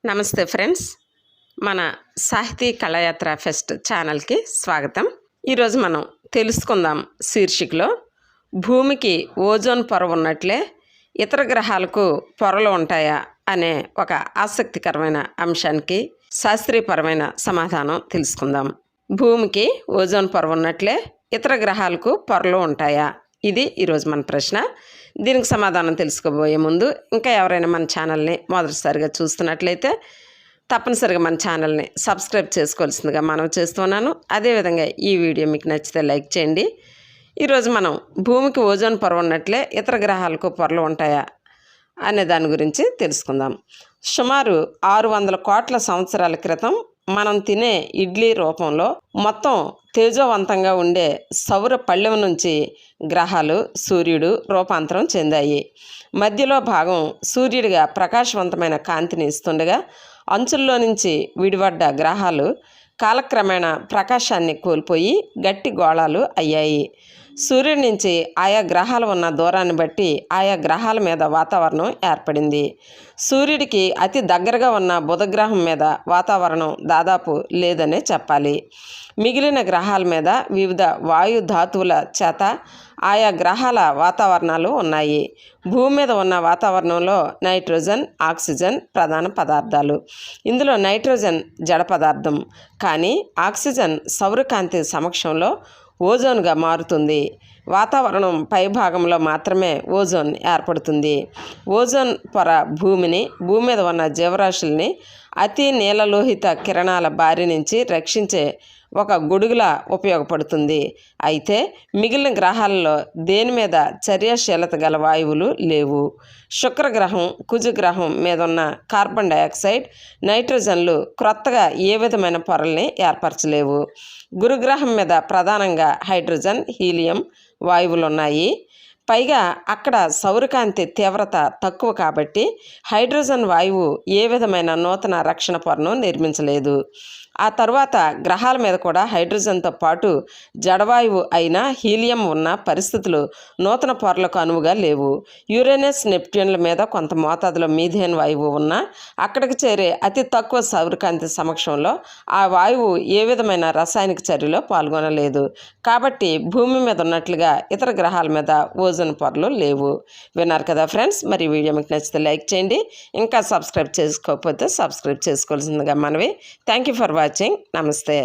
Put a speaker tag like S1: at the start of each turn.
S1: నమస్తే ఫ్రెండ్స్, మన సాహితీ కళాయాత్ర ఫెస్ట్ ఛానల్కి స్వాగతం. ఈరోజు మనం తెలుసుకుందాం శీర్షికలో భూమికి ఓజోన్ పొర ఉన్నట్లే ఇతర గ్రహాలకు పొరలు ఉంటాయా అనే ఒక ఆసక్తికరమైన అంశానికి శాస్త్రీయపరమైన సమాధానం తెలుసుకుందాం. భూమికి ఓజోన్ పొర ఉన్నట్లే ఇతర గ్రహాలకు పొరలు ఉంటాయా? ఇది ఈరోజు మన ప్రశ్న. దీనికి సమాధానం తెలుసుకోబోయే ముందు ఇంకా ఎవరైనా మన ఛానల్ని మొదటిసారిగా చూస్తున్నట్లయితే తప్పనిసరిగా మన ఛానల్ని సబ్స్క్రైబ్ చేసుకోవాల్సిందిగా మనం చేస్తున్నాను. అదేవిధంగా ఈ వీడియో మీకు నచ్చితే లైక్ చేయండి. ఈరోజు మనం భూమికి ఓజోన్ పొర ఉన్నట్లే ఇతర గ్రహాలకు పొరలు ఉంటాయా అనే దాని గురించి తెలుసుకుందాం. సుమారు 600 కోట్ల సంవత్సరాల క్రితం మనం తినే ఇడ్లీ రూపంలో మొత్తం తేజోవంతంగా ఉండే సౌర పళ్ళెం నుంచి గ్రహాలు, సూర్యుడు రూపాంతరం చెందాయి. మధ్యలో భాగం సూర్యుడిగా ప్రకాశవంతమైన కాంతిని ఇస్తుండగా అంచుల్లో నుంచి విడిపడ్డ గ్రహాలు కాలక్రమేణా ప్రకాశాన్ని కోల్పోయి గట్టి గోళాలు అయ్యాయి. సూర్యుడి నుంచి ఆయా గ్రహాలు ఉన్న దూరాన్ని బట్టి ఆయా గ్రహాల మీద వాతావరణం ఏర్పడింది. సూర్యుడికి అతి దగ్గరగా ఉన్న బుధగ్రహం మీద వాతావరణం దాదాపు లేదనే చెప్పాలి. మిగిలిన గ్రహాల మీద వివిధ వాయు ధాతువుల చేత ఆయా గ్రహాల వాతావరణాలు ఉన్నాయి. భూమి మీద ఉన్న వాతావరణంలో నైట్రోజన్, ఆక్సిజన్ ప్రధాన పదార్థాలు. ఇందులో నైట్రోజన్ జడ పదార్థం, కానీ ఆక్సిజన్ సౌరకాంతి సమక్షంలో ఓజోన్గా మారుతుంది. వాతావరణం పై భాగంలో మాత్రమే ఓజోన్ ఏర్పడుతుంది. ఓజోన్ పొర భూమి మీద ఉన్న జీవరాశుల్ని అతి నీలలోహిత కిరణాల బారి నుంచి రక్షించే ఒక గొడుగులా ఉపయోగపడుతుంది. అయితే మిగిలిన గ్రహాలలో దేని మీద చర్యాశీలత గల వాయువులు లేవు. శుక్రగ్రహం, కుజగ్రహం మీద ఉన్న కార్బన్ డయాక్సైడ్, నైట్రోజన్లు క్రొత్తగా ఏ విధమైన పొరల్ని ఏర్పరచలేవు. గురుగ్రహం మీద ప్రధానంగా హైడ్రోజన్, హీలియం వాయువులు ఉన్నాయి. పైగా అక్కడ సౌరకాంతి తీవ్రత తక్కువ కాబట్టి హైడ్రోజన్ వాయువు ఏ విధమైన నూతన రక్షణ పొరను నిర్మించలేదు. ఆ తర్వాత గ్రహాల మీద కూడా హైడ్రోజన్తో పాటు జడవాయువు అయిన హీలియం ఉన్న పరిస్థితులు నూతన పొరలకు అనువుగా లేవు. యురేనస్, నెప్ట్యూన్ల మీద కొంత మోతాదులో మీథేన్ వాయువు ఉన్నా అక్కడికి చేరే అతి తక్కువ సౌరకాంతి సమక్షంలో ఆ వాయువు ఏ విధమైన రసాయనిక చర్యలో పాల్గొనలేదు. కాబట్టి భూమి మీద ఉన్నట్లుగా ఇతర గ్రహాల మీద ఓజోన్ పొరలు లేవు. విన్నారు కదా ఫ్రెండ్స్. మరి వీడియో మీకు నచ్చితే లైక్ చేయండి. ఇంకా సబ్స్క్రైబ్ చేసుకోకపోతే సబ్స్క్రైబ్ చేసుకోవాల్సిందిగా మనవి. Thank you for watching. నమస్తే.